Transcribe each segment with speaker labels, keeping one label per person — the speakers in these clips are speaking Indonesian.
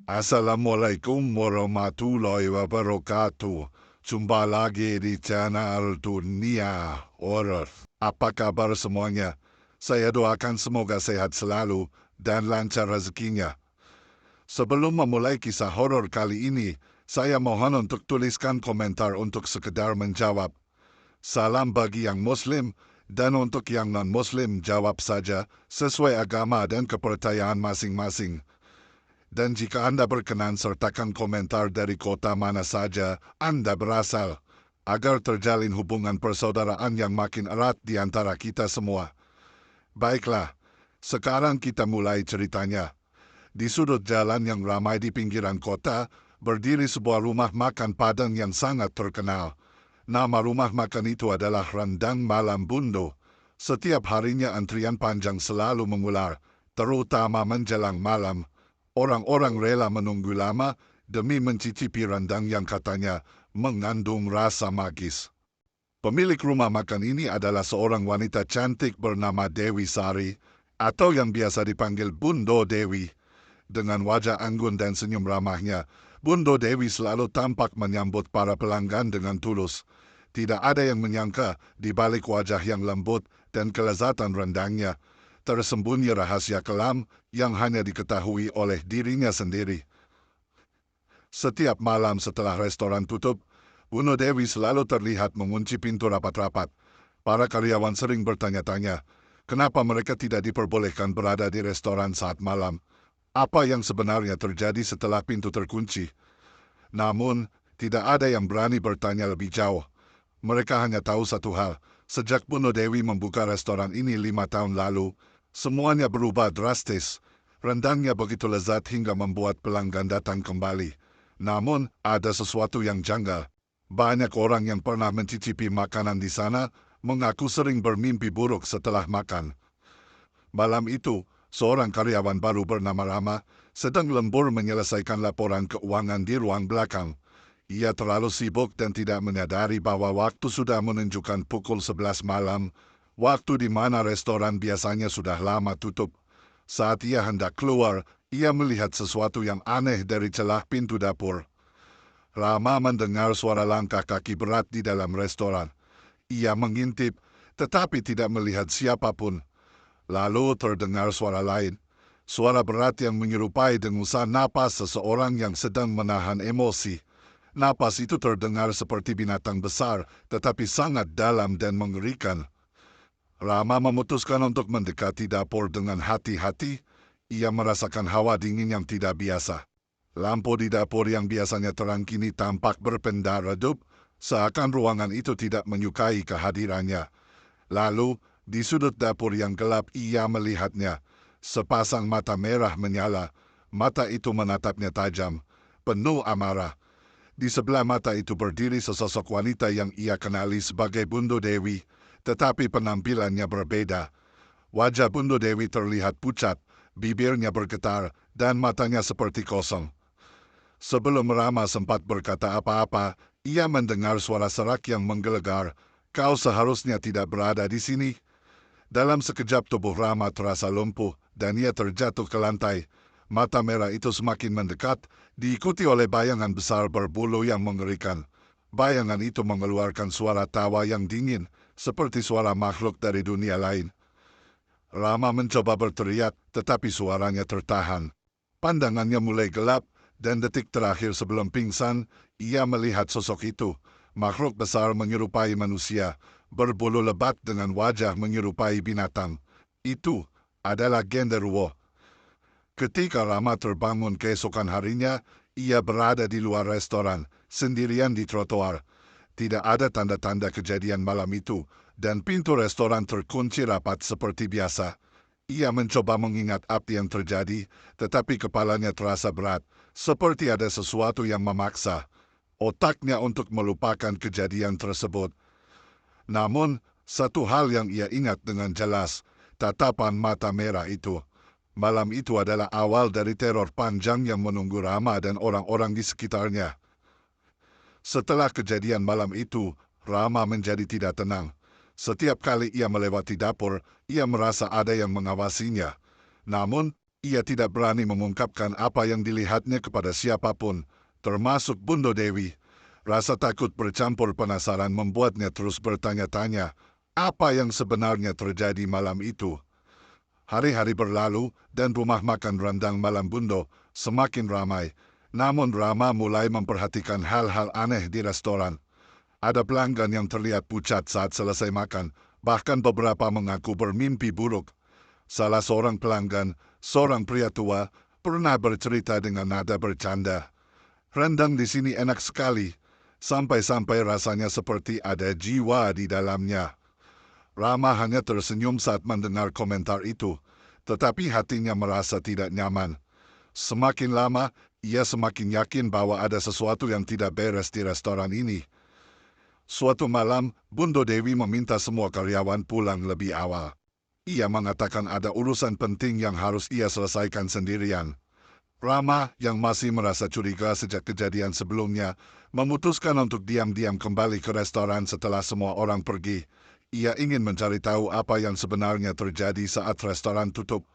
Speaker 1: Assalamualaikum warahmatullahi wabarakatuh. Jumpa lagi di channel Dunia Horor. Apa kabar semuanya? Saya doakan semoga sehat selalu dan lancar rezekinya. Sebelum memulai kisah horor kali ini, saya mohon untuk tuliskan komentar untuk sekedar menjawab. Salam bagi yang Muslim, dan untuk yang non-Muslim jawab saja sesuai agama dan kepercayaan masing-masing. Dan jika Anda berkenan sertakan komentar dari kota mana saja Anda berasal, agar terjalin hubungan persaudaraan yang makin erat di antara kita semua. Baiklah, sekarang kita mulai ceritanya. Di sudut jalan yang ramai di pinggiran kota, berdiri sebuah rumah makan Padang yang sangat terkenal. Nama rumah makan itu adalah Rendang Malam Bundo. Setiap harinya antrian panjang selalu mengular, terutama menjelang malam. Orang-orang rela menunggu lama demi mencicipi rendang yang katanya mengandung rasa magis. Pemilik rumah makan ini adalah seorang wanita cantik bernama Dewi Sari, atau yang biasa dipanggil Bundo Dewi. Dengan wajah anggun dan senyum ramahnya, Bundo Dewi selalu tampak menyambut para pelanggan dengan tulus. Tidak ada yang menyangka di balik wajah yang lembut dan kelezatan rendangnya, tersembunyi rahasia kelam yang hanya diketahui oleh dirinya sendiri. Setiap malam setelah restoran tutup, Bundo Dewi selalu terlihat mengunci pintu rapat-rapat. Para karyawan sering bertanya-tanya, kenapa mereka tidak diperbolehkan berada di restoran saat malam? Apa yang sebenarnya terjadi setelah pintu terkunci? Namun, tidak ada yang berani bertanya lebih jauh. Mereka hanya tahu satu hal, sejak Bundo Dewi membuka restoran ini 5 tahun lalu, semuanya berubah drastis. Rendangnya begitu lezat hingga membuat pelanggan datang kembali. Namun, ada sesuatu yang janggal. Banyak orang yang pernah mencicipi makanan di sana mengaku sering bermimpi buruk setelah makan. Malam itu, seorang karyawan baru bernama Rama sedang lembur menyelesaikan laporan keuangan di ruang belakang. Ia terlalu sibuk dan tidak menyadari bahwa waktu sudah menunjukkan pukul 11 malam, waktu di mana restoran biasanya sudah lama tutup. Saat ia hendak keluar, ia melihat sesuatu yang aneh dari celah pintu dapur. Rama mendengar suara langkah kaki berat di dalam restoran. Ia mengintip, tetapi tidak melihat siapapun. Lalu terdengar suara lain, suara berat yang menyerupai dengusan napas seseorang yang sedang menahan emosi. Napas itu terdengar seperti binatang besar, tetapi sangat dalam dan mengerikan. Rama memutuskan untuk mendekati dapur dengan hati-hati. Ia merasakan hawa dingin yang tidak biasa. Lampu di dapur yang biasanya terang kini tampak berpendar redup, seakan ruangan itu tidak menyukai kehadirannya. Lalu, di sudut dapur yang gelap ia melihatnya. Sepasang mata merah menyala. Mata itu menatapnya tajam, penuh amarah. Di sebelah mata itu berdiri sesosok wanita yang ia kenali sebagai Bundo Dewi, tetapi penampilannya berbeda. Wajah Bundo Dewi terlihat pucat, bibirnya bergetar, dan matanya seperti kosong. Sebelum Rama sempat berkata apa-apa, ia mendengar suara serak yang menggelegar. Kau seharusnya tidak berada di sini. Dalam sekejap tubuh Rama terasa lumpuh, dan ia terjatuh ke lantai. Mata merah itu semakin mendekat, diikuti oleh bayangan besar berbulu yang mengerikan. Bayangan itu mengeluarkan suara tawa yang dingin, seperti suara makhluk dari dunia lain. Rama mencoba berteriak, tetapi suaranya tertahan. Pandangannya mulai gelap, dan detik terakhir sebelum pingsan, ia melihat sosok itu. Makhluk besar menyerupai manusia, berbulu lebat dengan wajah menyerupai binatang. Itu adalah genderuwo. Ketika Rama terbangun keesokan harinya, ia berada di luar restoran, sendirian di trotoar. Tidak ada tanda-tanda kejadian malam itu, dan pintu restoran terkunci rapat seperti biasa. Ia mencoba mengingat apa yang terjadi, tetapi kepalanya terasa berat, seperti ada sesuatu yang memaksa otaknya untuk melupakan kejadian tersebut. Namun, satu hal yang ia ingat dengan jelas, tatapan mata merah itu. Malam itu adalah awal dari teror panjang yang menunggu Rama dan orang-orang di sekitarnya. Setelah kejadian malam itu, Rama menjadi tidak tenang. Setiap kali ia melewati dapur, ia merasa ada yang mengawasinya. Namun, Ia tidak berani mengungkapkan apa yang dilihatnya kepada siapapun, termasuk Bundo Dewi. Rasa takut bercampur penasaran membuatnya terus bertanya-tanya apa yang sebenarnya terjadi malam itu. Hari-hari berlalu dan rumah makan rendang malam Bundo semakin ramai. Namun Rama mulai memperhatikan hal-hal aneh di restoran. Ada pelanggan yang terlihat pucat saat selesai makan, bahkan beberapa mengaku bermimpi buruk. Salah seorang pelanggan, seorang pria tua, pernah bercerita dengan nada bercanda. Rendang di sini enak sekali, sampai-sampai rasanya seperti ada jiwa di dalamnya. Rama hanya tersenyum saat mendengar komentar itu, tetapi hatinya merasa tidak nyaman. Semakin lama, ia semakin yakin bahwa ada sesuatu yang tidak beres di restoran ini. Suatu malam, Bundo Dewi meminta semua karyawan pulang lebih awal. Ia mengatakan ada urusan penting yang harus ia selesaikan sendirian. Rama, yang masih merasa curiga sejak kejadian sebelumnya, memutuskan untuk diam-diam kembali ke restoran setelah semua orang pergi. Ia ingin mencari tahu apa yang sebenarnya terjadi saat restoran tutup.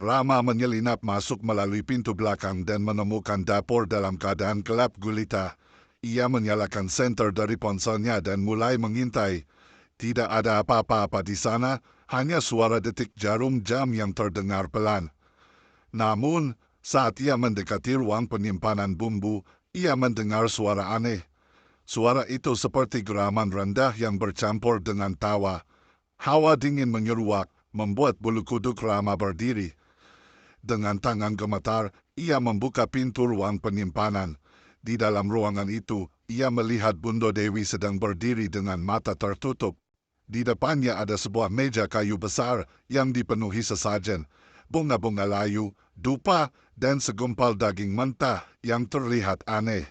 Speaker 1: Rama menyelinap masuk melalui pintu belakang dan menemukan dapur dalam keadaan gelap gulita. Ia menyalakan senter dari ponselnya dan mulai mengintai. Tidak ada apa-apa di sana, hanya suara detik jarum jam yang terdengar pelan. Namun, saat ia mendekati ruang penyimpanan bumbu, ia mendengar suara aneh. Suara itu seperti geraman rendah yang bercampur dengan tawa. Hawa dingin menyeruak, membuat bulu kuduk Rama berdiri. Dengan tangan gemetar, ia membuka pintu ruang penyimpanan. Di dalam ruangan itu, ia melihat Bundo Dewi sedang berdiri dengan mata tertutup. Di depannya ada sebuah meja kayu besar yang dipenuhi sesajen, bunga-bunga layu, dupa, dan segumpal daging mentah yang terlihat aneh.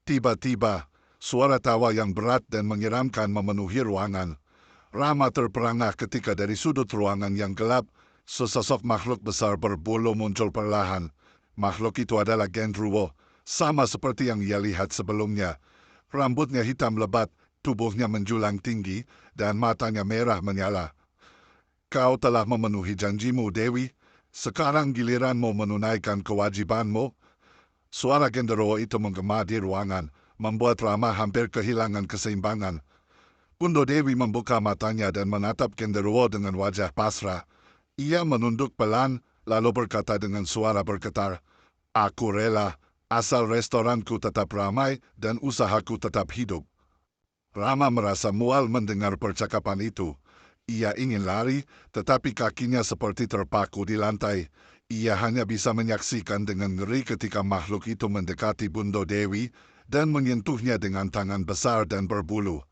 Speaker 1: Tiba-tiba, suara tawa yang berat dan menyeramkan memenuhi ruangan. Rama terperangah ketika dari sudut ruangan yang gelap, sesosok makhluk besar berbulu muncul perlahan. Makhluk itu adalah Gendruwo, sama seperti yang ia lihat sebelumnya. Rambutnya hitam lebat, tubuhnya menjulang tinggi, dan matanya merah menyala. Kau telah memenuhi janjimu, Dewi. Sekarang giliranmu menunaikan kewajibanmu. Suara Genderuwo itu menggema di ruangan, membuat Rama hampir kehilangan keseimbangan. Bundo Dewi membuka matanya dan menatap Genderuwo dengan wajah pasrah. Ia menunduk pelan, lalu berkata dengan suara bergetar, "Aku rela, asal restoranku tetap ramai dan usahaku tetap hidup." Rama merasa mual mendengar percakapan itu. Ia ingin lari, tetapi kakinya seperti terpaku di lantai. Ia hanya bisa menyaksikan dengan ngeri ketika makhluk itu mendekati Bundo Dewi dan menyentuhnya dengan tangan besar dan berbulu.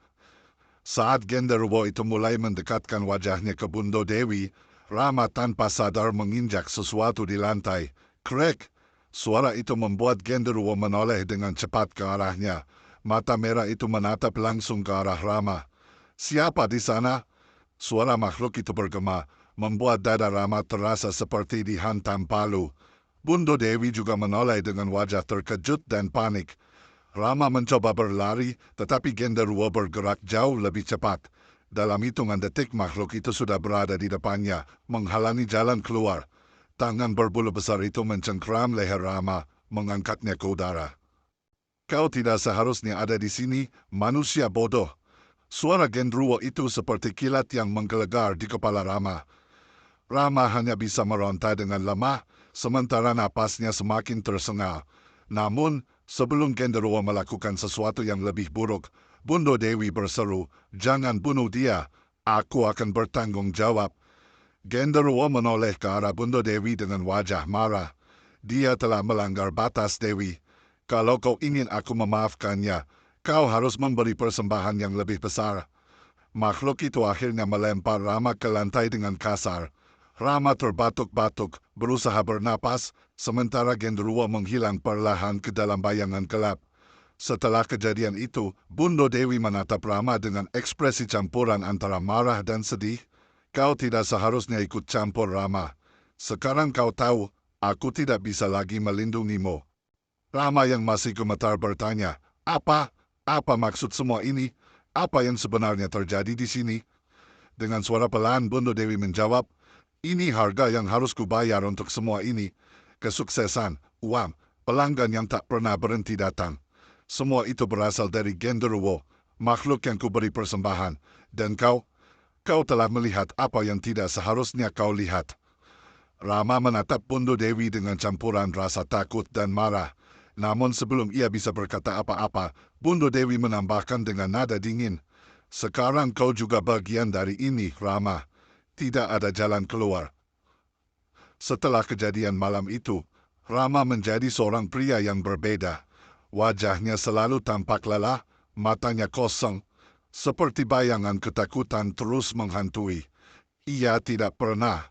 Speaker 1: Saat Genderuwo itu mulai mendekatkan wajahnya ke Bundo Dewi, Rama tanpa sadar menginjak sesuatu di lantai. Krek! Suara itu membuat Genderuwo menoleh dengan cepat ke arahnya. Mata merah itu menatap langsung ke arah Rama. "Siapa di sana?" Suara makhluk itu bergema, membuat dada Rama terasa seperti dihantam palu. Bundo Dewi juga menoleh dengan wajah terkejut dan panik. Rama mencoba berlari, tetapi Genderuwo bergerak jauh lebih cepat. Dalam hitungan detik makhluk itu sudah berada di depannya, menghalangi jalan keluar. Tangan berbulu besar itu mencengkram leher Rama, mengangkatnya ke udara. "Kau tidak seharusnya ada di sini, manusia bodoh." Suara Gendruwo itu seperti kilat yang menggelegar di kepala Rama. Rama hanya bisa meronta dengan lemah, sementara napasnya semakin tersengal. Namun, sebelum Genderuwo melakukan sesuatu yang lebih buruk, Bundo Dewi berseru, "Jangan bunuh dia, aku akan bertanggung jawab." Genderuwo menoleh ke arah Bundo Dewi dengan wajah marah. "Dia telah melanggar batas, Dewi. Kalau kau ingin aku memaafkannya, kau harus memberi persembahan yang lebih besar." Makhluk itu akhirnya melempar Rama ke lantai dengan kasar. Rama terbatuk-batuk, berusaha bernapas, sementara Genderuwo menghilang perlahan ke dalam bayangan gelap. Setelah kejadian itu, Bundo Dewi menatap Rama dengan ekspresi campuran antara marah dan sedih. "Kau tidak seharusnya ikut campur, Rama. Sekarang kau tahu, aku tidak bisa lagi melindungimu." Rama yang masih gemetar bertanya, "Apa? Apa maksud semua ini? Apa yang sebenarnya terjadi di sini?" Dengan suara pelan, Bundo Dewi menjawab, Ini harga yang harus kubayar untuk semua ini. Kesuksesan, uang, pelanggan yang tak pernah berhenti datang. Semua itu berasal dari genderuwo, makhluk yang kuberi persembahan. Dan kau telah melihat apa yang tidak seharusnya kau lihat. Rama menatap Bondo Dewi dengan campuran rasa takut dan marah. Namun sebelum ia bisa berkata apa-apa, Bondo Dewi menambahkan dengan nada dingin, "Sekarang kau juga bagian dari ini, Rama. Tidak ada jalan keluar." Setelah kejadian malam itu, Rama menjadi seorang pria yang berbeda. Wajahnya selalu tampak lelah, matanya kosong, seperti bayangan ketakutan terus menghantui. Ia tidak pernah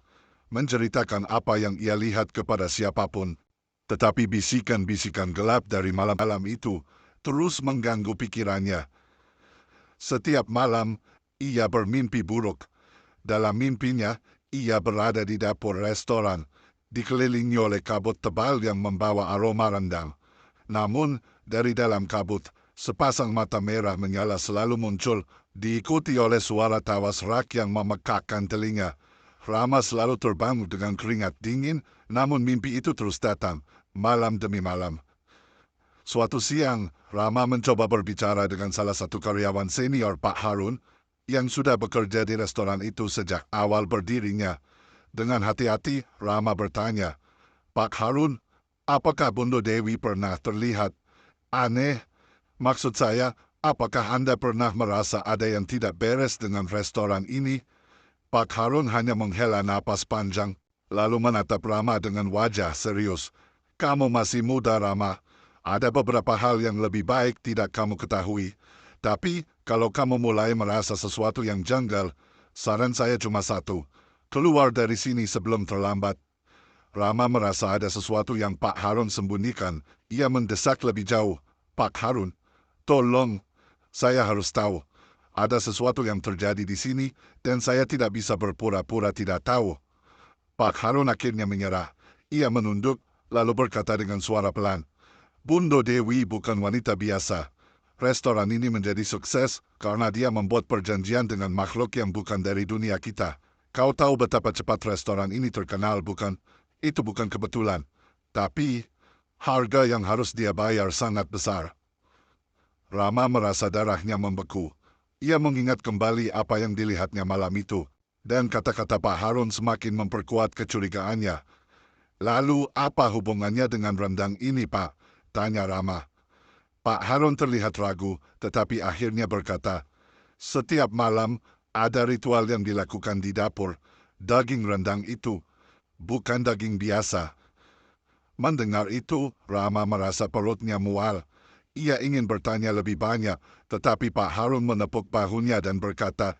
Speaker 1: menceritakan apa yang ia lihat kepada siapapun. Tetapi bisikan-bisikan gelap dari malam-malam itu terus mengganggu pikirannya. Setiap malam, ia bermimpi buruk. Dalam mimpinya, ia berada di dapur restoran, dikelilingi oleh kabut tebal yang membawa aroma rendang. Namun, dari dalam kabut, sepasang mata merah menyala selalu muncul, diikuti oleh suara tawa serak yang memekakkan telinga. Rama selalu terbangun dengan keringat dingin, namun mimpi itu terus datang, malam demi malam. Suatu siang, Rama mencoba berbicara dengan salah satu karyawan senior Pak Harun, yang sudah bekerja di restoran itu sejak awal berdirinya. Dengan hati-hati, Rama bertanya, "Pak Harun, apakah Bondo Dewi pernah terlihat aneh? Maksud saya, apakah Anda pernah merasa ada yang tidak beres dengan restoran ini?" Pak Harun hanya menghela napas panjang, lalu menatap Rama dengan wajah serius. "Kamu masih muda, Rama. Ada beberapa hal yang lebih baik tidak kamu ketahui. Tapi, kalau kamu mulai merasa sesuatu yang janggal, saran saya cuma satu. Keluar dari sini sebelum terlambat." Rama merasa ada sesuatu yang Pak Harun sembunyikan. Ia mendesak lebih jauh. "Pak Harun, tolong, saya harus tahu. Ada sesuatu yang terjadi di sini, dan saya tidak bisa berpura-pura tidak tahu." Pak Harun akhirnya menyerah. Ia menunduk, lalu berkata dengan suara pelan, "Bondo Dewi bukan wanita biasa. Restoran ini menjadi sukses karena dia membuat perjanjian dengan makhluk yang bukan dari dunia kita. Kau tahu betapa cepat restoran ini terkenal, bukan? Itu bukan kebetulan. Tapi, harga yang harus dia bayar sangat besar." Rama merasa darahnya membeku. Ia mengingat kembali apa yang dilihatnya malam itu, dan kata-kata Pak Harun semakin memperkuat kecurigaannya. "Lalu apa hubungannya dengan rendang ini, Pak?" tanya Rama. Pak Harun terlihat ragu, tetapi akhirnya berkata, "Setiap malam ada ritual yang dilakukan di dapur. Daging rendang itu bukan daging biasa." Mendengar itu, Rama merasa perutnya mual. Ia ingin bertanya lebih banyak, tetapi Pak Harun menepuk bahunya dan berkata,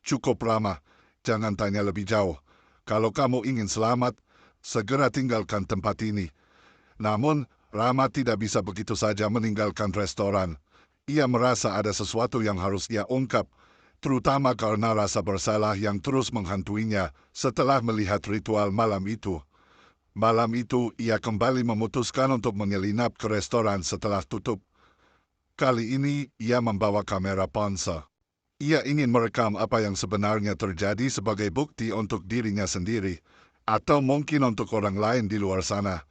Speaker 1: "Cukup, Rama, jangan tanya lebih jauh. Kalau kamu ingin selamat, segera tinggalkan tempat ini." Namun, Rama tidak bisa begitu saja meninggalkan restoran. Ia merasa ada sesuatu yang harus ia ungkap, terutama karena rasa bersalah yang terus menghantuinya setelah melihat ritual malam itu. Malam itu, ia kembali memutuskan untuk menyelinap ke restoran setelah tutup. Kali ini, ia membawa kamera ponsel. Ia ingin merekam apa yang sebenarnya terjadi sebagai bukti untuk dirinya sendiri, atau mungkin untuk orang lain di luar sana.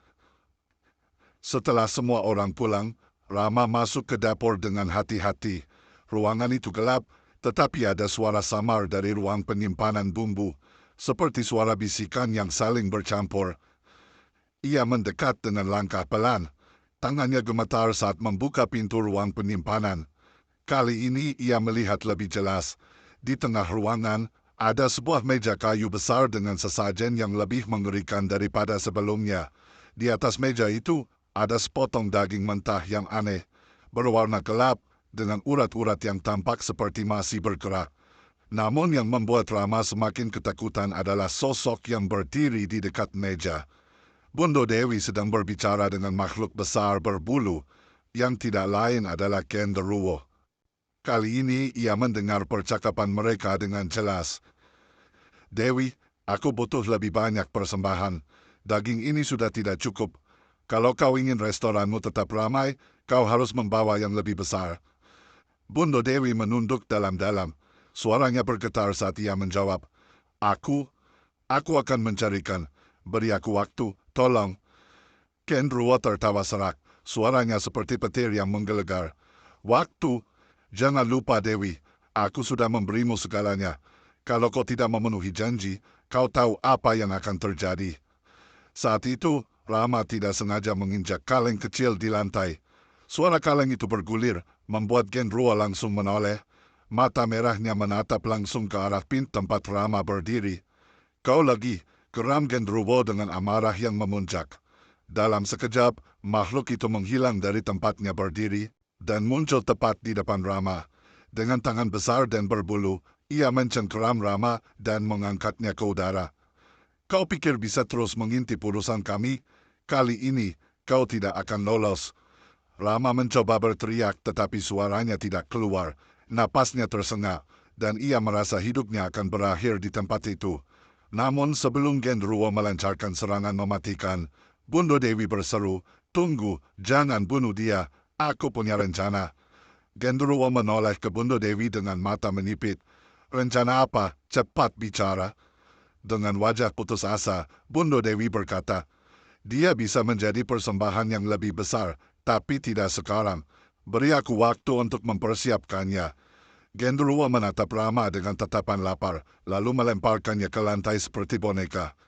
Speaker 1: Setelah semua orang pulang, Rama masuk ke dapur dengan hati-hati. Ruangan itu gelap, tetapi ada suara samar dari ruang penyimpanan bumbu, seperti suara bisikan yang saling bercampur. Ia mendekat dengan langkah pelan. Tangannya gemetar saat membuka pintu ruang penyimpanan. Kali ini ia melihat lebih jelas. Di tengah ruangan, ada sebuah meja kayu besar dengan sesajen yang lebih mengerikan daripada sebelumnya. Di atas meja itu, ada sepotong daging mentah yang aneh, berwarna gelap, dengan urat-urat yang tampak seperti masih bergerak. Namun yang membuat Rama semakin ketakutan adalah sosok yang berdiri di dekat meja. Bondo Dewi sedang berbicara dengan makhluk besar berbulu, yang tidak lain adalah genderuwo. Kali ini ia mendengar percakapan mereka dengan jelas. "Dewi, aku butuh lebih banyak persembahan. Daging ini sudah tidak cukup. Kalau kau ingin restoranmu tetap ramai, kau harus membawa yang lebih besar." Bondo Dewi menunduk dalam-dalam. Suaranya bergetar saat ia menjawab, "Aku Aku akan mencarikan. Beri aku waktu, tolong. Genderuwo tertawa serak. Suaranya seperti petir yang menggelegar. Waktu? Jangan lupa, Dewi. Aku sudah memberimu segalanya. Kalau kau tidak memenuhi janji, kau tahu apa yang akan terjadi. Saat itu, Rama tidak sengaja menginjak kaleng kecil di lantai. Suara kaleng itu bergulir, membuat Genderuwo langsung menoleh. Mata merahnya menatap langsung ke arah pintu tempat Rama berdiri. Kau lagi, geram Genderuwo dengan amarah yang memuncak. Dalam sekejap, makhluk itu menghilang dari tempatnya berdiri dan muncul tepat di depan Rama. Dengan tangan besar dan berbulu, ia mencengkeram Rama dan mengangkatnya ke udara. Kau pikir bisa terus mengintip urusan kami? Kali ini, kau tidak akan lolos. Rama mencoba berteriak tetapi suaranya tidak keluar. Napasnya tersengat dan ia merasa hidupnya akan berakhir di tempat itu. Namun sebelum Genderuwo melancarkan serangan mematikan, Bundo Dewi berseru, "Tunggu, jangan bunuh dia, aku punya rencana." Genderuwo menoleh ke Bundo Dewi dengan mata menyipit. "Rencana apa? Cepat bicara." Dengan wajah putus asa, Bundo Dewi berkata, "Dia bisa menjadi persembahan yang lebih besar, tapi tidak sekarang. Beri aku waktu untuk mempersiapkannya." Genderuwo menatap Rama dengan tatapan lapar, lalu melemparkannya ke lantai seperti boneka.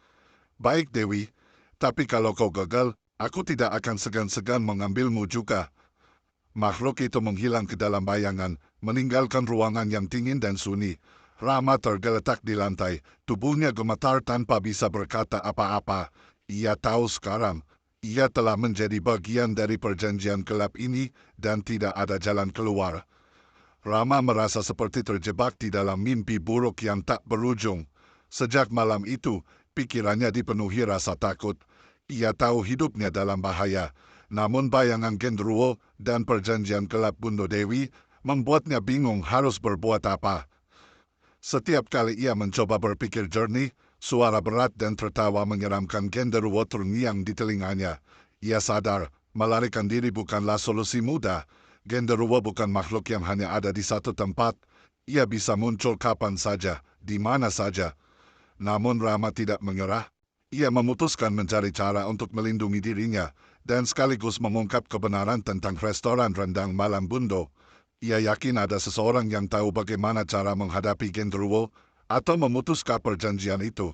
Speaker 1: "Baik, Dewi. Tapi kalau kau gagal, aku tidak akan segan-segan mengambilmu juga." Makhluk itu menghilang ke dalam bayangan, meninggalkan ruangan yang dingin dan sunyi. Rama tergeletak di lantai, tubuhnya gemetar tanpa bisa berkata apa-apa. Ia tahu sekarang, ia telah menjadi bagian dari perjanjian gelap ini dan tidak ada jalan keluar. Rama merasa seperti terjebak di dalam mimpi buruk yang tak berujung. Sejak malam itu, pikirannya dipenuhi rasa takut. Ia tahu hidupnya dalam bahaya, namun bayangan Genderuwo dan perjanjian gelap Bundo Dewi membuatnya bingung harus berbuat apa. Setiap kali ia mencoba berpikir jernih, suara berat dan tertawa menyeramkan Genderuwo terngiang di telinganya. Ia sadar, melarikan diri bukanlah solusi mudah. Genderuwo bukan makhluk yang hanya ada di satu tempat. Ia bisa muncul kapan saja, di mana saja. Namun Rama tidak menyerah. Ia memutuskan mencari cara untuk melindungi dirinya dan sekaligus mengungkap kebenaran tentang restoran rendang malam Bundo. Ia yakin ada seseorang yang tahu bagaimana cara menghadapi Genderuwo atau memutuskan perjanjian itu.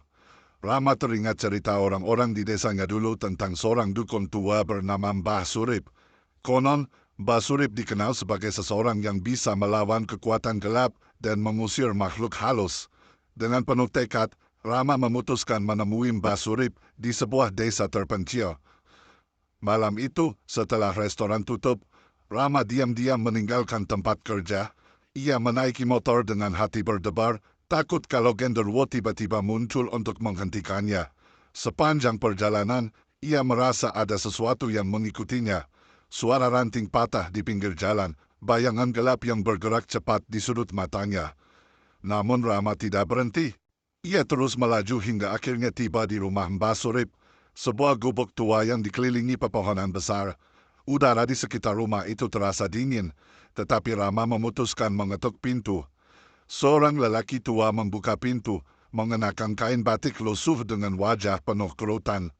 Speaker 1: Rama teringat cerita orang-orang di desanya dulu tentang seorang dukun tua bernama Mbah Surip. Konon, Mbah Surip dikenal sebagai seseorang yang bisa melawan kekuatan gelap dan mengusir makhluk halus. Dengan penuh tekad, Rama memutuskan menemui Mbah Surip di sebuah desa terpencil. Malam itu, setelah restoran tutup, Rama diam-diam meninggalkan tempat kerja. Ia menaiki motor dengan hati berdebar, takut kalau Genderuwo tiba-tiba muncul untuk menghentikannya. Sepanjang perjalanan, ia merasa ada sesuatu yang mengikutinya. Suara ranting patah di pinggir jalan, bayangan gelap yang bergerak cepat di sudut matanya. Namun Rama tidak berhenti. Ia terus melaju hingga akhirnya tiba di rumah Mbah Surip, sebuah gubuk tua yang dikelilingi pepohonan besar. Udara di sekitar rumah itu terasa dingin, tetapi Rama memutuskan mengetuk pintu. Seorang lelaki tua membuka pintu, mengenakan kain batik lusuh dengan wajah penuh kerutan.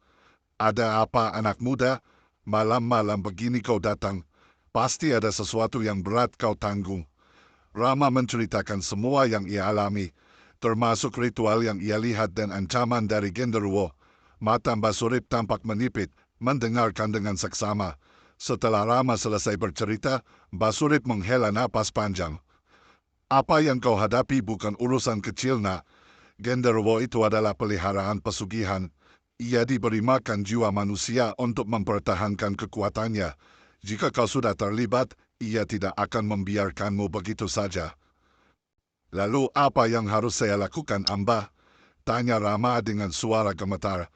Speaker 1: "Ada apa, anak muda? Malam-malam begini kau datang. Pasti ada sesuatu yang berat kau tanggung." Rama menceritakan semua yang ia alami, termasuk ritual yang ia lihat dan ancaman dari Genderuwo. Mata Mbah Surip tampak menipit, mendengarkan dengan seksama. Setelah Rama selesai bercerita, Mbah Surip menghela napas panjang. "Apa yang kau hadapi bukan urusan kecil, nak. Genderuwo itu adalah peliharaan pesugihan. Ia diberi makan jiwa manusia untuk mempertahankan kekuatannya. Jika kau sudah terlibat, ia tidak akan membiarkanmu begitu saja." "Lalu apa yang harus saya lakukan, Mbah?" tanya Rama dengan suara gemetar.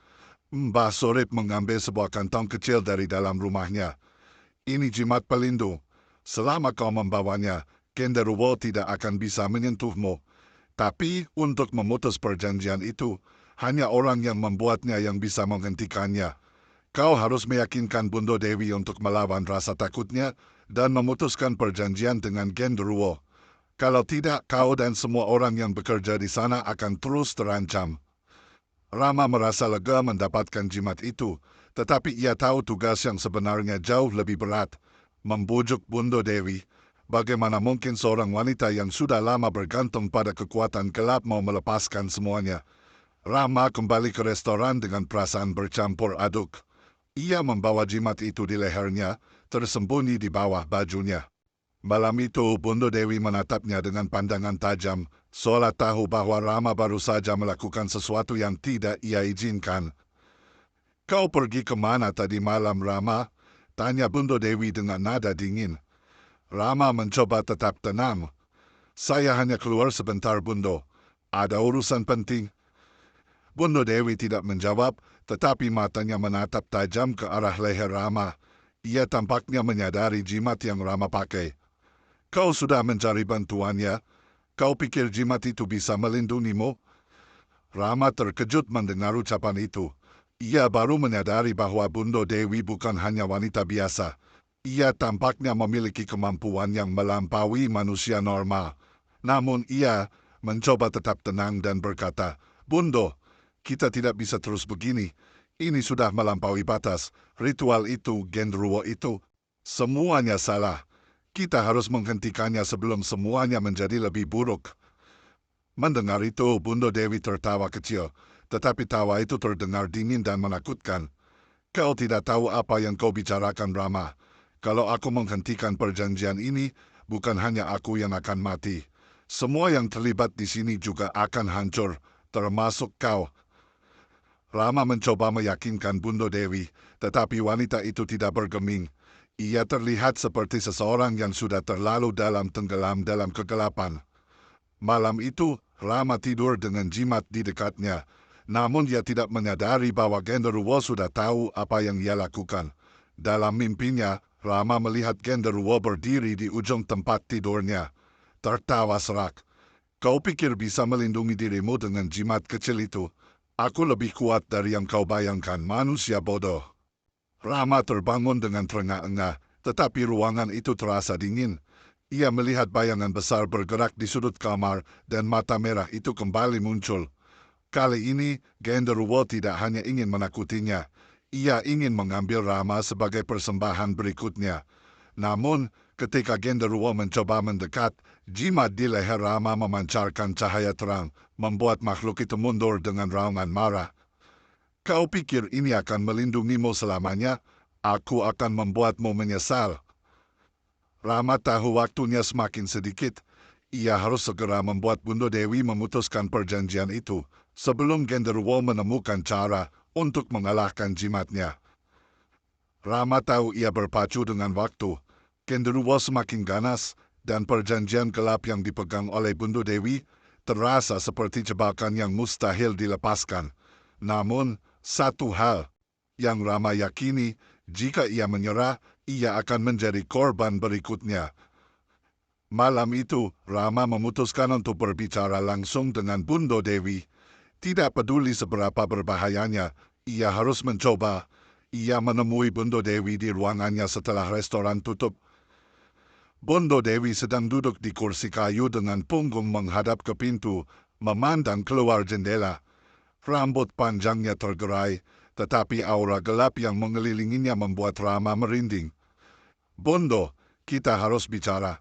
Speaker 1: Mbah Surip mengambil sebuah kantong kecil dari dalam rumahnya. "Ini jimat pelindung. Selama kau membawanya, Genderuwo tidak akan bisa menyentuhmu. Tapi untuk memutus perjanjian itu, hanya orang yang membuatnya yang bisa menghentikannya. Kau harus meyakinkan Bundo Dewi untuk melawan rasa takutnya dan memutuskan perjanjian dengan Genderuwo. Kalau tidak, kau dan semua orang yang bekerja di sana akan terus terancam." Rama merasa lega mendapatkan jimat itu, tetapi ia tahu tugas yang sebenarnya jauh lebih berat, membujuk Bundo Dewi. Bagaimana mungkin seorang wanita yang sudah lama bergantung pada kekuatan gelap mau melepaskan semuanya? Rama kembali ke restoran dengan perasaan bercampur aduk. Ia membawa jimat itu di lehernya, tersembunyi di bawah bajunya. Malam itu, Bundo Dewi menatapnya dengan pandangan tajam, seolah tahu bahwa Rama baru saja melakukan sesuatu yang tidak ia izinkan. "Kau pergi kemana tadi malam, Rama?" tanya Bundo Dewi dengan nada dingin. Rama mencoba tetap tenang. "Saya hanya keluar sebentar, Bundo. Ada urusan penting." Bundo Dewi tidak menjawab, tetapi matanya menatap tajam ke arah leher Rama. Ia tampaknya menyadari jimat yang Rama pakai. "Kau sudah mencari bantuannya? Kau pikir jimat itu bisa melindungimu?" Rama terkejut mendengar ucapan itu. Ia baru menyadari bahwa Bundo Dewi bukan hanya wanita biasa. Ia tampaknya memiliki kemampuan yang melampaui manusia normal. Namun ia mencoba tetap tenang dan berkata, "Bundo, kita tidak bisa terus begini. Ini sudah melampaui batas. Ritual itu, genderuwo itu, semuanya salah. Kita harus menghentikannya sebelum semuanya menjadi lebih buruk." Mendengar itu, Bundo Dewi tertawa kecil, tetapi tawa itu terdengar dingin dan menakutkan. "Kau tidak tahu apa yang kau bicarakan, Rama. Kalau aku menghentikan perjanjian ini, bukan hanya aku yang akan mati. Semua yang terlibat di sini juga akan hancur, termasuk kau." Rama mencoba meyakinkan Bundo Dewi, tetapi wanita itu tidak bergeming. Ia terlihat seperti seseorang yang sudah terlalu tenggelam dalam kegelapan. Malam itu, Rama tidur dengan jimat di dekatnya. Namun dia tidak menyadari bahwa Genderuwo sudah tahu apa yang ia lakukan. Dalam mimpinya, Rama melihat Genderuwo berdiri di ujung tempat tidurnya. Tertawa serak. "Kau pikir bisa melindungi dirimu dengan jimat kecil itu? Aku lebih kuat dari yang kau bayangkan, manusia bodoh." Rama terbangun dengan terengah-engah, tetapi ruangan itu terasa dingin. Ia melihat bayangan besar bergerak di sudut kamar dan mata merah itu kembali muncul. Kali ini, Genderuwo tidak hanya ingin menakutinya. Ia ingin mengambil Rama sebagai persembahan berikutnya. Namun, ketika Genderuwo mencoba mendekat, jimat di leher Rama memancarkan cahaya terang, membuat makhluk itu mundur dengan raungan marah. "Kau pikir ini akan melindungimu selamanya? Aku akan membuatmu menyesal." Rama tahu waktunya semakin sedikit. Ia harus segera membuat Bundo Dewi memutuskan perjanjian itu sebelum Genderuwo menemukan cara untuk mengalahkan jimatnya. Rama tahu ia berpacu dengan waktu. Genderuwo semakin ganas dan perjanjian gelap yang dipegang oleh Bundo Dewi terasa seperti jebakan yang mustahil dilepaskan. Namun, satu hal yang Rama yakini, jika ia menyerah, ia akan menjadi korban berikutnya. Malam itu, Rama memutuskan untuk berbicara langsung dengan Bundo Dewi. Tidak peduli seberapa berbahayanya, ia harus mencoba. Ia menemui Bundo Dewi di ruangannya setelah restoran tutup. Bundo Dewi sedang duduk di kursi kayu dengan punggung menghadap ke pintu, memandang keluar jendela. Rambut panjangnya tergerai, tetapi aura gelap yang mengelilinginya membuat Rama merinding. "Bundo, kita harus bicara."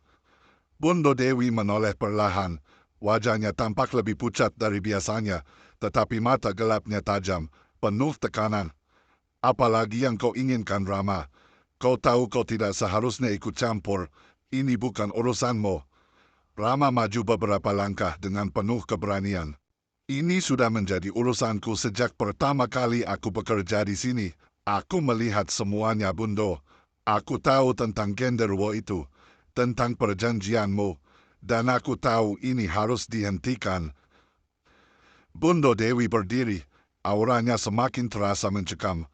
Speaker 1: Bundo Dewi menoleh perlahan. Wajahnya tampak lebih pucat dari biasanya, tetapi mata gelapnya tajam, penuh tekanan. "Apalagi yang kau inginkan, Rama? Kau tahu kau tidak seharusnya ikut campur. Ini bukan urusanmu." Rama maju beberapa langkah dengan penuh keberanian. "Ini sudah menjadi urusanku sejak pertama kali aku bekerja di sini. Aku melihat semuanya, Bundo. Aku tahu tentang Genderuwo itu, tentang perjanjianmu, dan aku tahu ini harus dihentikan." Bundo Dewi berdiri, auranya semakin terasa mencekam.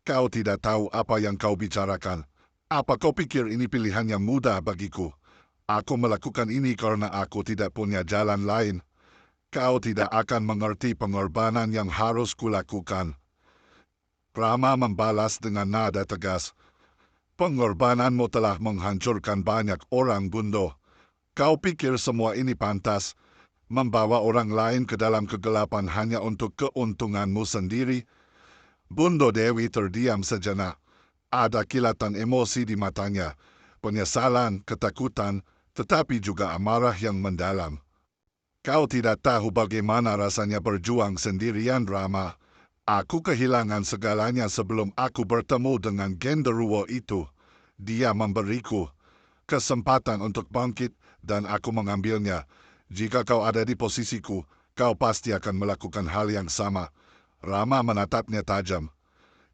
Speaker 1: "Kau tidak tahu apa yang kau bicarakan. Apa kau pikir ini pilihan yang mudah bagiku? Aku melakukan ini karena aku tidak punya jalan lain. Kau tidak akan mengerti pengorbanan yang harus kulakukan." Rama membalas dengan nada tegas. "Pengorbananmu telah menghancurkan banyak orang, Bundo. Kau pikir semua ini pantas? membawa orang lain ke dalam kegelapan hanya untuk keuntunganmu sendiri? Bundo Dewi terdiam sejenak. Ada kilatan emosi di matanya, penyesalan, ketakutan, tetapi juga amarah yang mendalam. Kau tidak tahu bagaimana rasanya berjuang sendirian, Rama. Aku kehilangan segalanya sebelum aku bertemu dengan genderuwo itu. Dia memberiku kesempatan untuk bangkit dan aku mengambilnya. Jika kau ada di posisiku, kau pasti akan melakukan hal yang sama. Rama menatapnya tajam.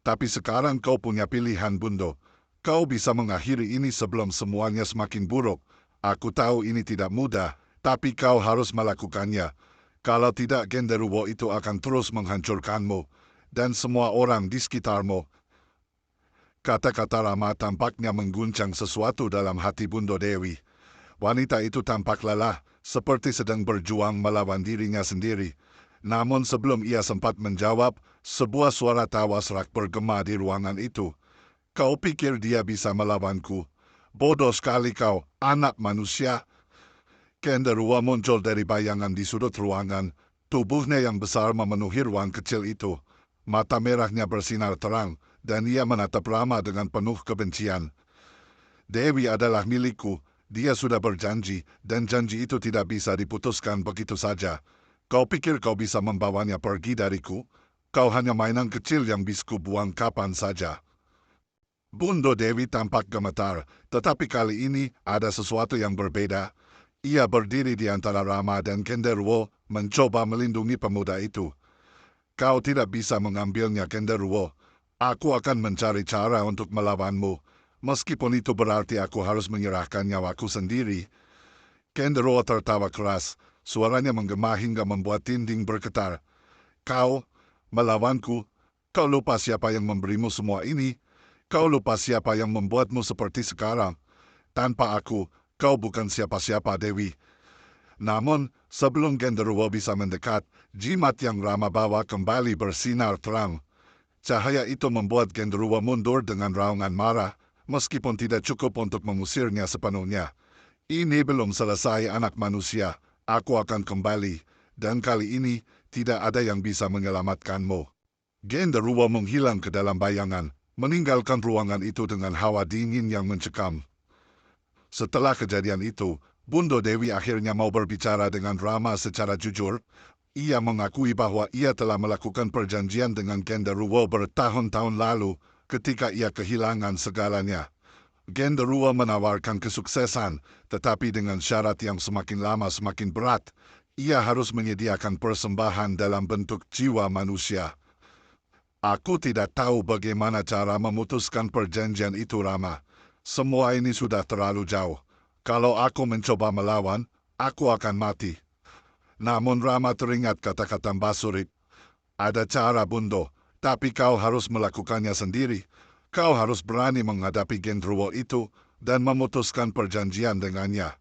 Speaker 1: Tapi sekarang kau punya pilihan, Bundo. Kau bisa mengakhiri ini sebelum semuanya semakin buruk. Aku tahu ini tidak mudah, tapi kau harus melakukannya. Kalau tidak, genderuwo itu akan terus menghancurkanmu dan semua orang di sekitarmu. Kata-kata Rama tampaknya mengguncang sesuatu dalam hati Bundo Dewi. Wanita itu tampak lelah, seperti sedang berjuang melawan dirinya sendiri. Namun sebelum ia sempat menjawab, sebuah suara tawa serak bergema di ruangan itu. Kau pikir dia bisa melawanku? Bodoh sekali kau, anak manusia. Genderuwo muncul dari bayangan di sudut ruangan. Tubuhnya yang besar memenuhi ruang kecil itu. Mata merahnya bersinar terang, dan ia menatap Rama dengan penuh kebencian. Dewi adalah milikku, dia sudah berjanji, dan janji itu tidak bisa diputuskan begitu saja. Kau pikir kau bisa membawanya pergi dariku? Kau hanya mainan kecil yang bisa buang kapan saja. Bundo Dewi tampak gemetar, tetapi kali ini ada sesuatu yang berbeda. Ia berdiri di antara Rama dan Genderuwo, mencoba melindungi pemuda itu. Kau tidak bisa mengambilnya, Genderuwo. Aku akan mencari cara untuk melawanmu, meskipun itu berarti aku harus menyerahkan nyawaku sendiri. Genderuwo tertawa keras, suaranya menggema hingga membuat dinding bergetar. Kau melawanku? Kau lupa siapa yang memberimu semua ini? Kau lupa siapa yang membuatmu seperti sekarang? Tanpa aku, kau bukan siapa-siapa, Dewi. Namun, sebelum Genderuwo bisa mendekat, jimat yang Rama bawa kembali bersinar terang. Cahaya itu membuat Genderuwo mundur dengan raungan marah, meskipun tidak cukup untuk mengusirnya sepenuhnya. Ini belum selesai, anak manusia. Aku akan kembali, dan kali ini tidak ada yang bisa menyelamatkanmu. Genderuwo menghilang ke dalam bayangan, meninggalkan ruangan itu dengan hawa dingin yang mencekam. Setelah kejadian itu, Bundo Dewi akhirnya mau berbicara dengan Rama secara jujur. Ia mengakui bahwa ia telah melakukan perjanjian dengan Genderuwo bertahun-tahun lalu ketika ia kehilangan segalanya. Genderuwo menawarkan kesuksesan, tetapi dengan syarat yang semakin lama semakin berat. Ia harus menyediakan persembahan dalam bentuk jiwa manusia. Aku tidak tahu bagaimana cara memutuskan perjanjian itu, Rama. Semua ini sudah terlalu jauh. Kalau aku mencoba melawan, aku akan mati. Namun Rama teringat kata-kata Mbak Surip. Ada cara, Bundo, tapi kau harus melakukannya sendiri. Kau harus berani menghadapi Genderuwo itu dan memutuskan perjanjian dengannya.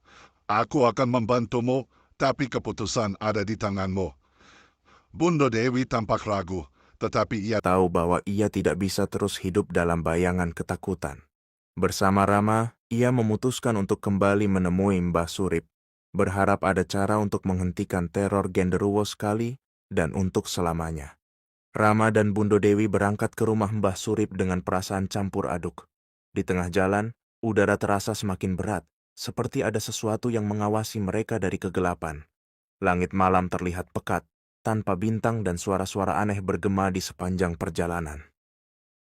Speaker 1: Aku akan membantumu, tapi keputusan ada di tanganmu. Bundo Dewi tampak ragu, tetapi ia
Speaker 2: tahu bahwa ia tidak bisa terus hidup dalam bayangan ketakutan. Bersama Rama, ia memutuskan untuk kembali menemui Mbah Surip, berharap ada cara untuk menghentikan teror Genderuwo sekali dan untuk selamanya. Rama dan Bundo Dewi berangkat ke rumah Mbah Surip dengan perasaan campur aduk. Di tengah jalan, udara terasa semakin berat, seperti ada sesuatu yang mengawasi mereka dari kegelapan. Langit malam terlihat pekat, tanpa bintang dan suara-suara aneh bergema di sepanjang perjalanan.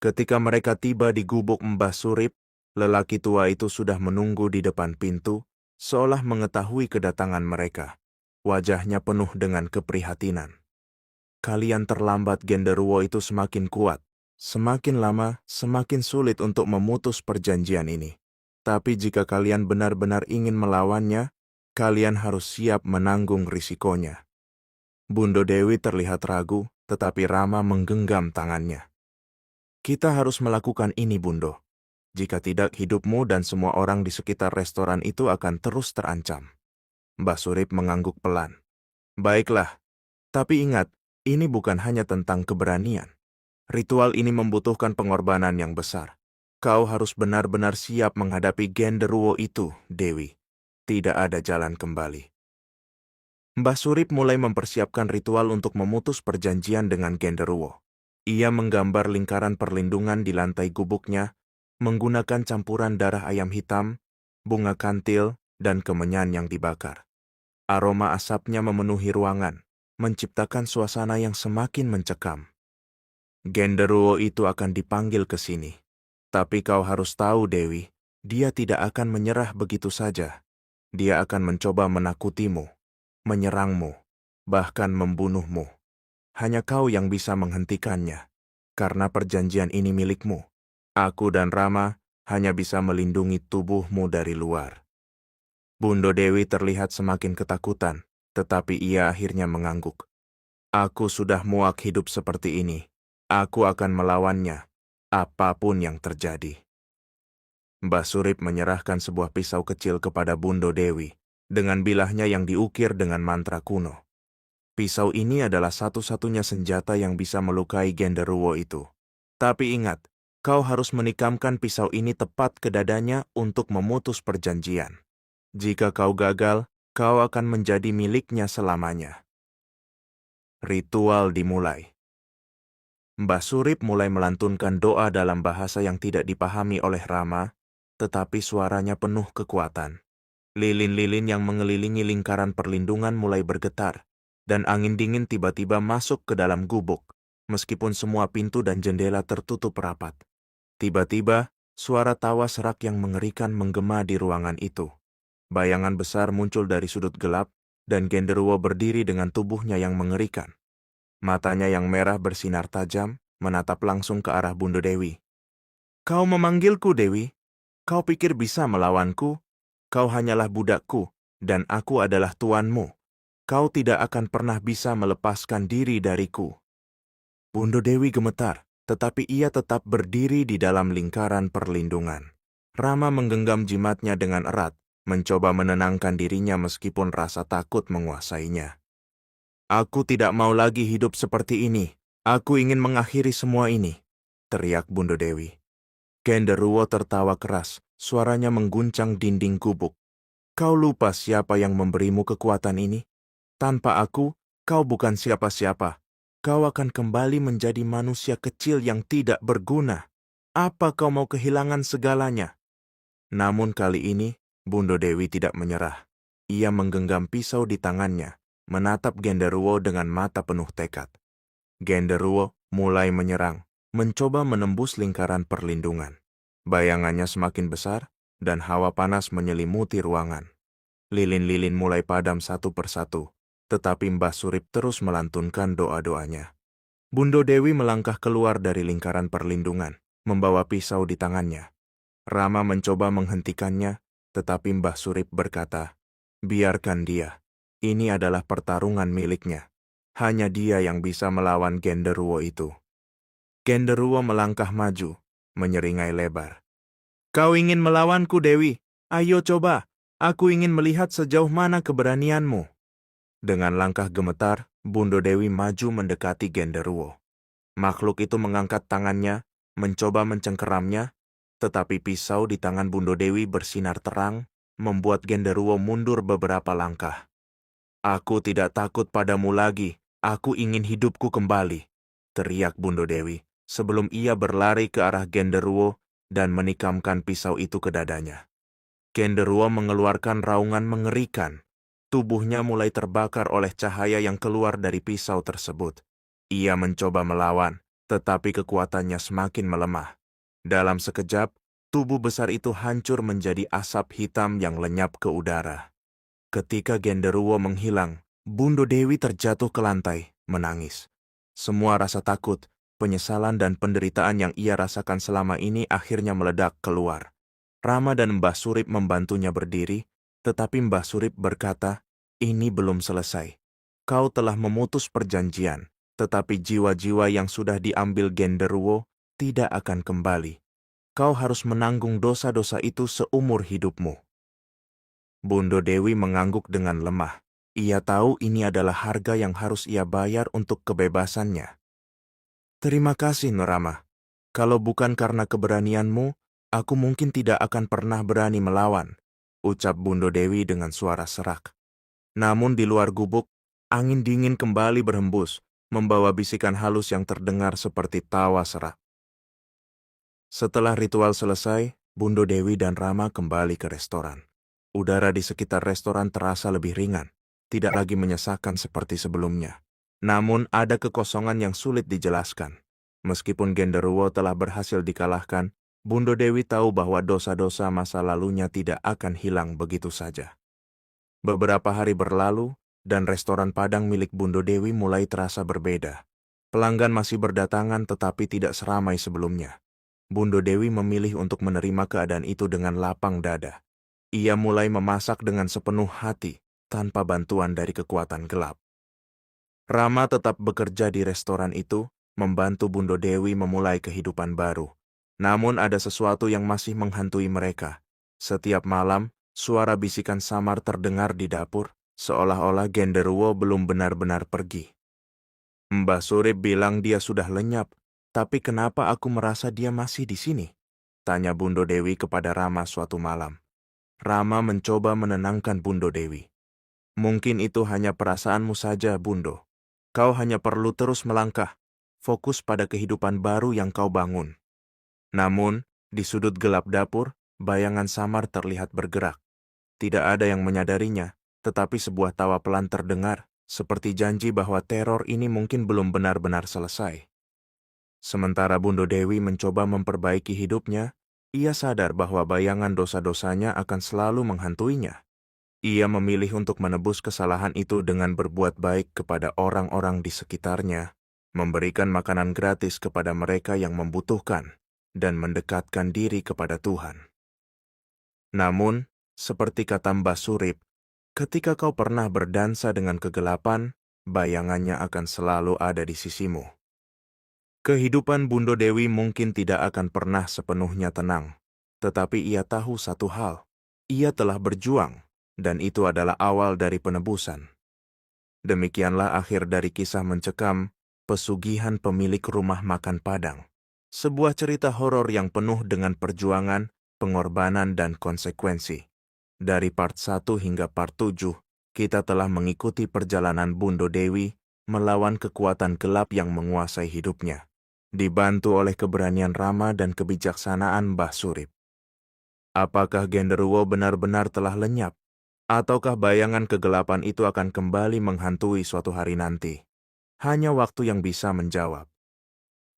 Speaker 2: Ketika mereka tiba di gubuk Mbah Surip, lelaki tua itu sudah menunggu di depan pintu, seolah mengetahui kedatangan mereka. Wajahnya penuh dengan keprihatinan. Kalian terlambat, Genderuwo itu semakin kuat. Semakin lama, semakin sulit untuk memutus perjanjian ini. Tapi jika kalian benar-benar ingin melawannya, kalian harus siap menanggung risikonya. Bundo Dewi terlihat ragu, tetapi Rama menggenggam tangannya. Kita harus melakukan ini, Bundo. Jika tidak, hidupmu dan semua orang di sekitar restoran itu akan terus terancam. Mbah Surip mengangguk pelan. Baiklah, tapi ingat, ini bukan hanya tentang keberanian. Ritual ini membutuhkan pengorbanan yang besar. Kau harus benar-benar siap menghadapi Genderuwo itu, Dewi. Tidak ada jalan kembali. Mbah Surip mulai mempersiapkan ritual untuk memutus perjanjian dengan Genderuwo. Ia menggambar lingkaran perlindungan di lantai gubuknya, menggunakan campuran darah ayam hitam, bunga kantil, dan kemenyan yang dibakar. Aroma asapnya memenuhi ruangan, menciptakan suasana yang semakin mencekam. Genderuwo itu akan dipanggil ke sini. Tapi kau harus tahu, Dewi, dia tidak akan menyerah begitu saja. Dia akan mencoba menakutimu, menyerangmu, bahkan membunuhmu. Hanya kau yang bisa menghentikannya, karena perjanjian ini milikmu. Aku dan Rama hanya bisa melindungi tubuhmu dari luar. Bundo Dewi terlihat semakin ketakutan, tetapi ia akhirnya mengangguk. Aku sudah muak hidup seperti ini. Aku akan melawannya, apapun yang terjadi. Mbah Surip menyerahkan sebuah pisau kecil kepada Bundo Dewi, dengan bilahnya yang diukir dengan mantra kuno. Pisau ini adalah satu-satunya senjata yang bisa melukai Genderuwo itu. Tapi ingat, kau harus menikamkan pisau ini tepat ke dadanya untuk memutus perjanjian. Jika kau gagal, kau akan menjadi miliknya selamanya. Ritual dimulai. Mbah Surip mulai melantunkan doa dalam bahasa yang tidak dipahami oleh Rama, tetapi suaranya penuh kekuatan. Lilin-lilin yang mengelilingi lingkaran perlindungan mulai bergetar, dan angin dingin tiba-tiba masuk ke dalam gubuk, meskipun semua pintu dan jendela tertutup rapat. Tiba-tiba, suara tawa serak yang mengerikan menggema di ruangan itu. Bayangan besar muncul dari sudut gelap, dan Genderuwo berdiri dengan tubuhnya yang mengerikan. Matanya yang merah bersinar tajam, menatap langsung ke arah Bundo Dewi. Kau memanggilku, Dewi? Kau pikir bisa melawanku? Kau hanyalah budakku, dan aku adalah tuanmu. Kau tidak akan pernah bisa melepaskan diri dariku. Bundo Dewi gemetar, tetapi ia tetap berdiri di dalam lingkaran perlindungan. Rama menggenggam jimatnya dengan erat, mencoba menenangkan dirinya meskipun rasa takut menguasainya. Aku tidak mau lagi hidup seperti ini. Aku ingin mengakhiri semua ini, teriak Bundo Dewi. Genderuwo tertawa keras, suaranya mengguncang dinding gubuk. Kau lupa siapa yang memberimu kekuatan ini? Tanpa aku, kau bukan siapa-siapa. Kau akan kembali menjadi manusia kecil yang tidak berguna. Apa kau mau kehilangan segalanya? Namun kali ini, Bundo Dewi tidak menyerah. Ia menggenggam pisau di tangannya, menatap Genderuwo dengan mata penuh tekad. Genderuwo mulai menyerang, mencoba menembus lingkaran perlindungan. Bayangannya semakin besar, dan hawa panas menyelimuti ruangan. Lilin-lilin mulai padam satu persatu, tetapi Mbah Surip terus melantunkan doa-doanya. Bundo Dewi melangkah keluar dari lingkaran perlindungan, membawa pisau di tangannya. Rama mencoba menghentikannya, tetapi Mbah Surip berkata, biarkan dia. Ini adalah pertarungan miliknya. Hanya dia yang bisa melawan Genderuwo itu. Genderuwo melangkah maju, menyeringai lebar. Kau ingin melawanku, Dewi? Ayo coba, aku ingin melihat sejauh mana keberanianmu. Dengan langkah gemetar, Bundo Dewi maju mendekati Genderuwo. Makhluk itu mengangkat tangannya, mencoba mencengkeramnya, tetapi pisau di tangan Bundo Dewi bersinar terang, membuat Genderuwo mundur beberapa langkah. Aku tidak takut padamu lagi, aku ingin hidupku kembali, teriak Bundo Dewi, sebelum ia berlari ke arah Genderuwo dan menikamkan pisau itu ke dadanya. Genderuwo mengeluarkan raungan mengerikan. Tubuhnya mulai terbakar oleh cahaya yang keluar dari pisau tersebut. Ia mencoba melawan, tetapi kekuatannya semakin melemah. Dalam sekejap, tubuh besar itu hancur menjadi asap hitam yang lenyap ke udara. Ketika Genderuwo menghilang, Bundo Dewi terjatuh ke lantai, menangis. Semua rasa takut, penyesalan dan penderitaan yang ia rasakan selama ini akhirnya meledak keluar. Rama dan Mbah Surip membantunya berdiri, tetapi Mbah Surip berkata, ini belum selesai. Kau telah memutus perjanjian, tetapi jiwa-jiwa yang sudah diambil Genderuwo tidak akan kembali. Kau harus menanggung dosa-dosa itu seumur hidupmu. Bundo Dewi mengangguk dengan lemah. Ia tahu ini adalah harga yang harus ia bayar untuk kebebasannya. Terima kasih, Rama. Kalau bukan karena keberanianmu, aku mungkin tidak akan pernah berani melawan, ucap Bundo Dewi dengan suara serak. Namun di luar gubuk, angin dingin kembali berhembus, membawa bisikan halus yang terdengar seperti tawa serak. Setelah ritual selesai, Bundo Dewi dan Rama kembali ke restoran. Udara di sekitar restoran terasa lebih ringan, tidak lagi menyesakan seperti sebelumnya. Namun ada kekosongan yang sulit dijelaskan. Meskipun Genderuwo telah berhasil dikalahkan, Bundo Dewi tahu bahwa dosa-dosa masa lalunya tidak akan hilang begitu saja. Beberapa hari berlalu, dan restoran Padang milik Bundo Dewi mulai terasa berbeda. Pelanggan masih berdatangan tetapi tidak seramai sebelumnya. Bundo Dewi memilih untuk menerima keadaan itu dengan lapang dada. Ia mulai memasak dengan sepenuh hati, tanpa bantuan dari kekuatan gelap. Rama tetap bekerja di restoran itu, membantu Bundo Dewi memulai kehidupan baru. Namun ada sesuatu yang masih menghantui mereka. Setiap malam, suara bisikan samar terdengar di dapur, seolah-olah Genderuwo belum benar-benar pergi. Mbah Surip bilang dia sudah lenyap, tapi kenapa aku merasa dia masih di sini? Tanya Bundo Dewi kepada Rama suatu malam. Rama mencoba menenangkan Bundo Dewi. Mungkin itu hanya perasaanmu saja, Bundo. Kau hanya perlu terus melangkah, fokus pada kehidupan baru yang kau bangun. Namun, di sudut gelap dapur, bayangan samar terlihat bergerak. Tidak ada yang menyadarinya, tetapi sebuah tawa pelan terdengar, seperti janji bahwa teror ini mungkin belum benar-benar selesai. Sementara Bundo Dewi mencoba memperbaiki hidupnya, ia sadar bahwa bayangan dosa-dosanya akan selalu menghantuinya. Ia memilih untuk menebus kesalahan itu dengan berbuat baik kepada orang-orang di sekitarnya, memberikan makanan gratis kepada mereka yang membutuhkan, dan mendekatkan diri kepada Tuhan. Namun, seperti kata Mbah Surip, ketika kau pernah berdansa dengan kegelapan, bayangannya akan selalu ada di sisimu. Kehidupan Bundo Dewi mungkin tidak akan pernah sepenuhnya tenang, tetapi ia tahu satu hal, ia telah berjuang, dan itu adalah awal dari penebusan. Demikianlah akhir dari kisah mencekam, pesugihan pemilik rumah makan Padang. Sebuah cerita horor yang penuh dengan perjuangan, pengorbanan, dan konsekuensi. Dari part 1 hingga part 7, kita telah mengikuti perjalanan Bundo Dewi melawan kekuatan gelap yang menguasai hidupnya, dibantu oleh keberanian Rama dan kebijaksanaan Mbah Surip. Apakah Genderuwo benar-benar telah lenyap? Ataukah bayangan kegelapan itu akan kembali menghantui suatu hari nanti? Hanya waktu yang bisa menjawab.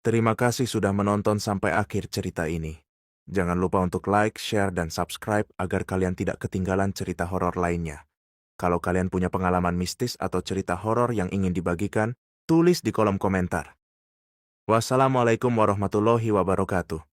Speaker 2: Terima kasih sudah menonton sampai akhir cerita ini. Jangan lupa untuk like, share, dan subscribe agar kalian tidak ketinggalan cerita horor lainnya. Kalau kalian punya pengalaman mistis atau cerita horor yang ingin dibagikan, tulis di kolom komentar. Wassalamualaikum warahmatullahi wabarakatuh.